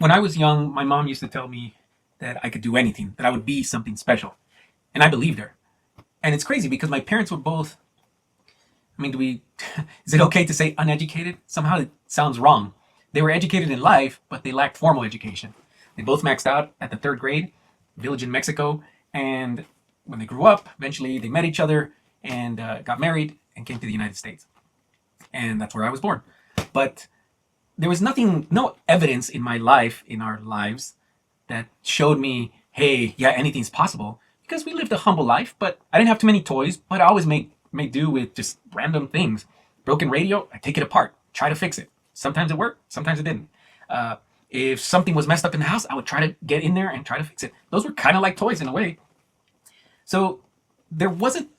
When I was young, my mom used to tell me that I could do anything, that I would be something special. And I believed her. And it's crazy because my parents were both, I mean, do we, is it okay to say uneducated? Somehow it sounds wrong. They were educated in life, but they lacked formal education. They both maxed out at the third grade, village in Mexico. And when they grew up, eventually they met each other and got married and came to the United States. And that's where I was born. But there was nothing, no evidence in my life, in our lives, that showed me, hey, yeah, anything's possible. Because we lived a humble life, but I didn't have too many toys, but I always made do with just random things. Broken radio, I take it apart, try to fix it. Sometimes it worked, sometimes it didn't. Uh, if something was messed up in the house, I would try to get in there and try to fix it. Those were kind of like toys in a way. So there wasn't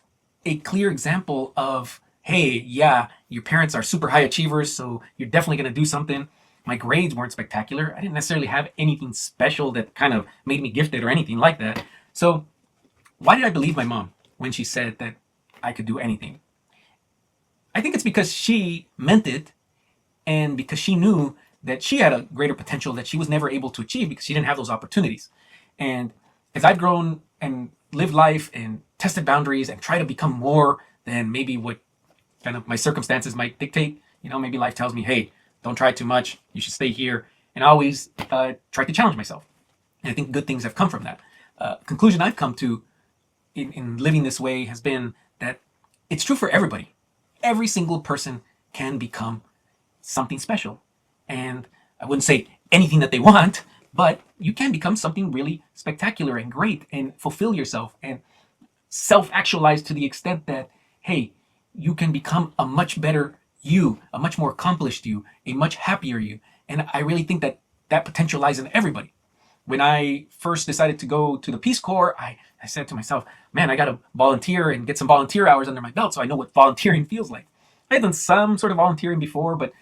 a clear example of, hey, yeah, your parents are super high achievers, so you're definitely going to do something. My grades weren't spectacular. I didn't necessarily have anything special that kind of made me gifted or anything like that. So why did I believe my mom when she said that I could do anything? I think it's because she meant it and because she knew that she had a greater potential that she was never able to achieve because she didn't have those opportunities. And as I've grown and lived life and tested boundaries and tried to become more than maybe what kind of my circumstances might dictate, maybe life tells me, hey, don't try too much, you should stay here. And I always try to challenge myself. And I think good things have come from that. Conclusion I've come to in living this way has been that it's true for everybody. Every single person can become something special. And I wouldn't say anything that they want, but you can become something really spectacular and great and fulfill yourself and self actualize to the extent that, hey, you can become a much better you, a much more accomplished you, a much happier you. And I really think that that potential lies in everybody. When I first decided to go to the Peace Corps, I said to myself, man, I got to volunteer and get some volunteer hours under my belt so I know what volunteering feels like. I had done some sort of volunteering before, but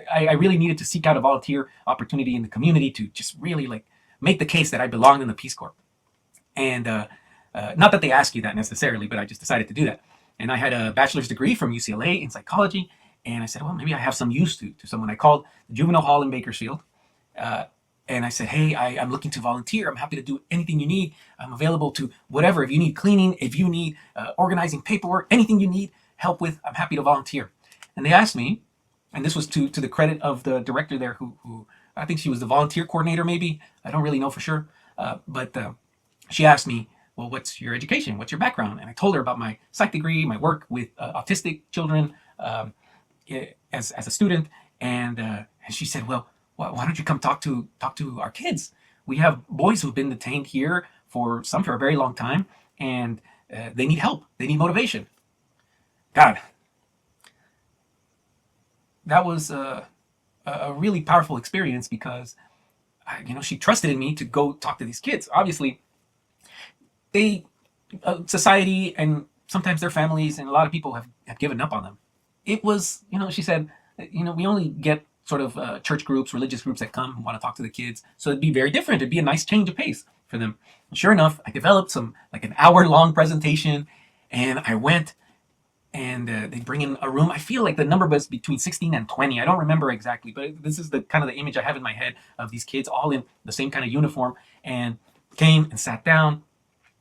I really needed to seek out a volunteer opportunity in the community to just really like make the case that I belonged in the Peace Corps. And not that they ask you that necessarily, but I just decided to do that. And I had a bachelor's degree from UCLA in psychology. And I said, well, maybe I have some use to someone. I called the juvenile hall in Bakersfield. Uh, and I said, hey, I'm looking to volunteer. I'm happy to do anything you need. I'm available to whatever. If you need cleaning, if you need organizing paperwork, anything you need help with, I'm happy to volunteer. And they asked me, and this was to the credit of the director there who I think she was the volunteer coordinator maybe. I don't really know for sure. But she asked me, well, what's your education? What's your background? And I told her about my psych degree, my work with autistic children as a student. And she said, well, why don't you come talk to our kids? We have boys who've been detained here for a very long time, and they need help. They need motivation. God, that was a really powerful experience because, she trusted in me to go talk to these kids. Obviously, they, society and sometimes their families and a lot of people have given up on them. It was, she said, we only get sort of church groups, religious groups that come and want to talk to the kids. So it'd be very different. It'd be a nice change of pace for them. And sure enough, I developed like an hour-long presentation, and I went and they bring in a room. I feel like the number was between 16 and 20. I don't remember exactly, but this is the kind of the image I have in my head of these kids all in the same kind of uniform and came and sat down.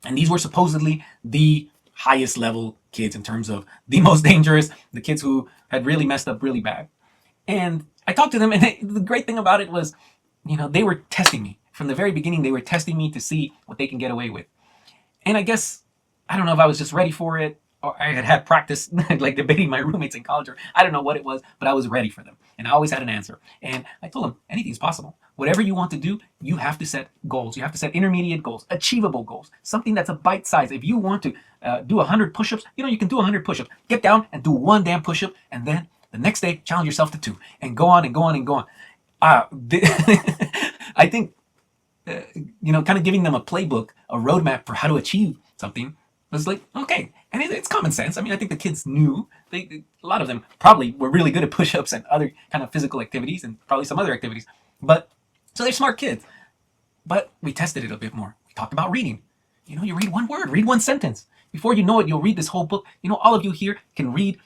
And these were supposedly the highest level kids in terms of the most dangerous, the kids who had really messed up really bad. And I talked to them, and the great thing about it was, they were testing me. From the very beginning, they were testing me to see what they can get away with. And I guess, I don't know if I was just ready for it, or I had practice, like debating my roommates in college, or I don't know what it was, but I was ready for them. And I always had an answer. And I told them, anything's possible. Whatever you want to do, you have to set goals. You have to set intermediate goals, achievable goals, something that's a bite size. If you want to do 100 push-ups, you can do 100 push-ups. Get down and do one damn push-up, and then the next day, challenge yourself to 2, and go on and go on and go on. I think, kind of giving them a playbook, a roadmap for how to achieve something was like, okay. And it's common sense. I mean, I think the kids knew. A lot of them probably were really good at push-ups and other kind of physical activities and probably some other activities. But, so they're smart kids. But we tested it a bit more. We talked about reading. You read one word, read one sentence. Before you know it, you'll read this whole book. All of you here can read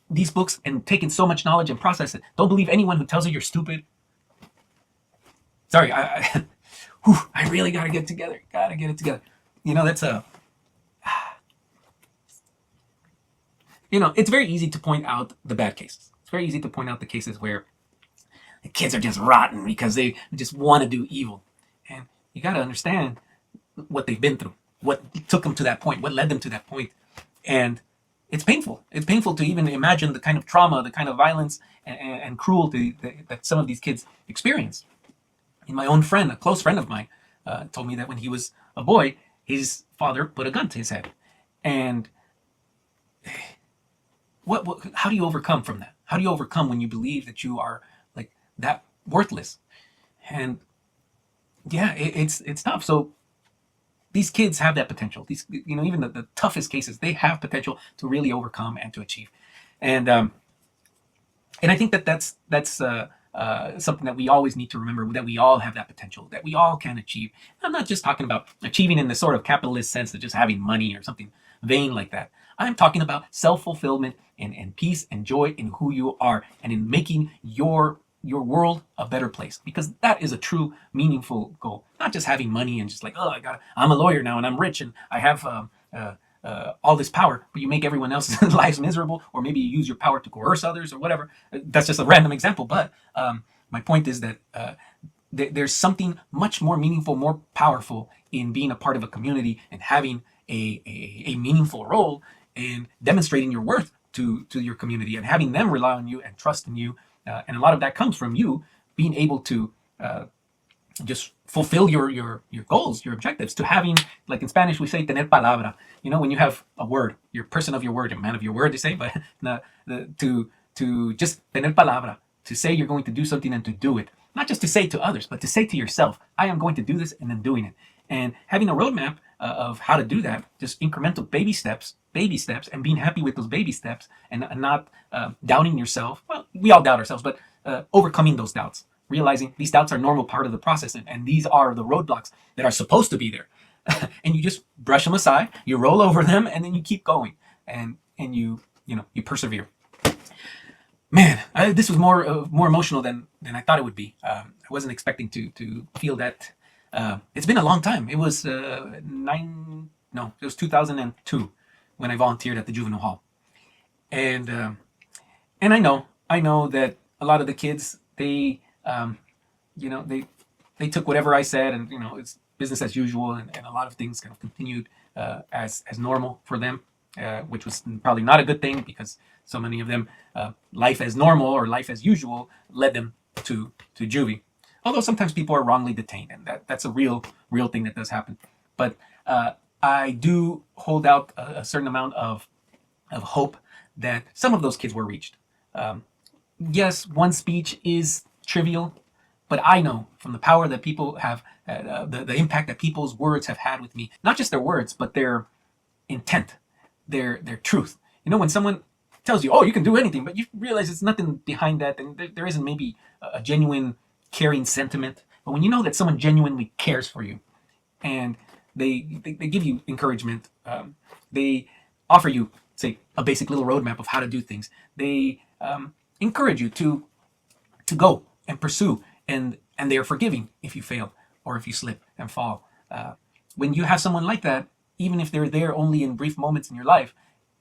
these books and take in so much knowledge and process it. Don't believe anyone who tells you you're stupid. Sorry, I really gotta get together. Gotta get it together. That's a. It's very easy to point out the bad cases. It's very easy to point out the cases where the kids are just rotten because they just want to do evil, and you gotta understand what they've been through, what took them to that point, what led them to that point, and it's painful. It's painful to even imagine the kind of trauma, the kind of violence and cruelty that some of these kids experience. And my own friend, a close friend of mine, told me that when he was a boy, his father put a gun to his head. And how do you overcome from that? How do you overcome when you believe that you are like that worthless? And yeah, it's tough. So these kids have that potential. These, even the toughest cases, they have potential to really overcome and to achieve. And I think that's something that we always need to remember, that we all have that potential, that we all can achieve. I'm not just talking about achieving in the sort of capitalist sense of just having money or something vain like that. I'm talking about self-fulfillment and peace and joy in who you are and in making your world a better place, because that is a true meaningful goal. Not just having money and just like, oh, I'm a lawyer now and I'm rich and I have all this power, but you make everyone else's lives miserable, or maybe you use your power to coerce others or whatever. That's just a random example, but my point is that there's something much more meaningful, more powerful in being a part of a community and having a meaningful role in demonstrating your worth to your community and having them rely on you and trust in you. And a lot of that comes from you being able to just fulfill your goals, your objectives, to having, like in Spanish we say, tener palabra. When you have a word, you're a person of your word, a man of your word, they say, but to just tener palabra, to say you're going to do something and to do it. Not just to say to others, but to say to yourself, I am going to do this, and then doing it. And having a roadmap of how to do that, just incremental baby steps, and being happy with those baby steps, and not doubting yourself. Well, we all doubt ourselves, but overcoming those doubts, realizing these doubts are a normal part of the process, and these are the roadblocks that are supposed to be there. And you just brush them aside, you roll over them, and then you keep going, and you persevere. Man, this was more emotional than I thought it would be. I wasn't expecting to feel that. It's been a long time. It was 2002 when I volunteered at the juvenile hall, and I know that a lot of the kids, they took whatever I said, and it's business as usual, and a lot of things kind of continued as normal for them, which was probably not a good thing, because so many of them, life as normal or life as usual led them to Juvi. Although sometimes people are wrongly detained, and that's a real thing that does happen. But I do hold out a certain amount of hope that some of those kids were reached. Yes, one speech is trivial, but I know from the power that people have, the impact that people's words have had with me. Not just their words, but their intent, their truth. When someone tells you, oh, you can do anything, but you realize it's nothing behind that, and there isn't maybe a genuine caring sentiment. But when you know that someone genuinely cares for you, and they give you encouragement, they offer you, say, a basic little roadmap of how to do things, they encourage you to go and pursue, and they are forgiving if you fail or if you slip and fall. When you have someone like that, even if they're there only in brief moments in your life,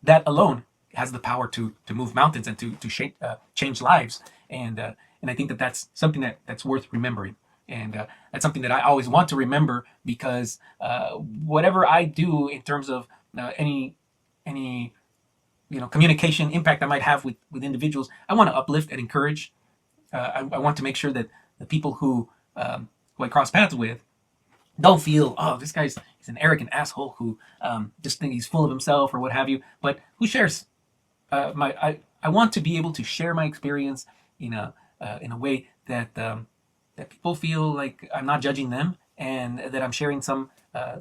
that alone has the power to move mountains and to change lives. And I think that that's something that's worth remembering. And that's something that I always want to remember, because whatever I do in terms of any communication impact I might have with individuals, I want to uplift and encourage. I want to make sure that the people who I cross paths with don't feel, oh, this he's an arrogant asshole who just thinks he's full of himself or what have you, but who shares I want to be able to share my experience in a way that that people feel like I'm not judging them, and that I'm sharing some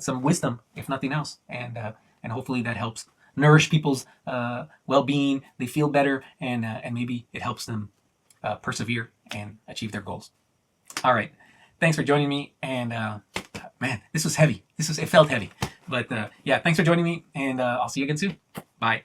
wisdom, if nothing else, and hopefully that helps nourish people's well-being. They feel better, and maybe it helps them persevere and achieve their goals. All right, thanks for joining me, and man, this was heavy. It felt heavy, but yeah, thanks for joining me, and I'll see you again soon. Bye.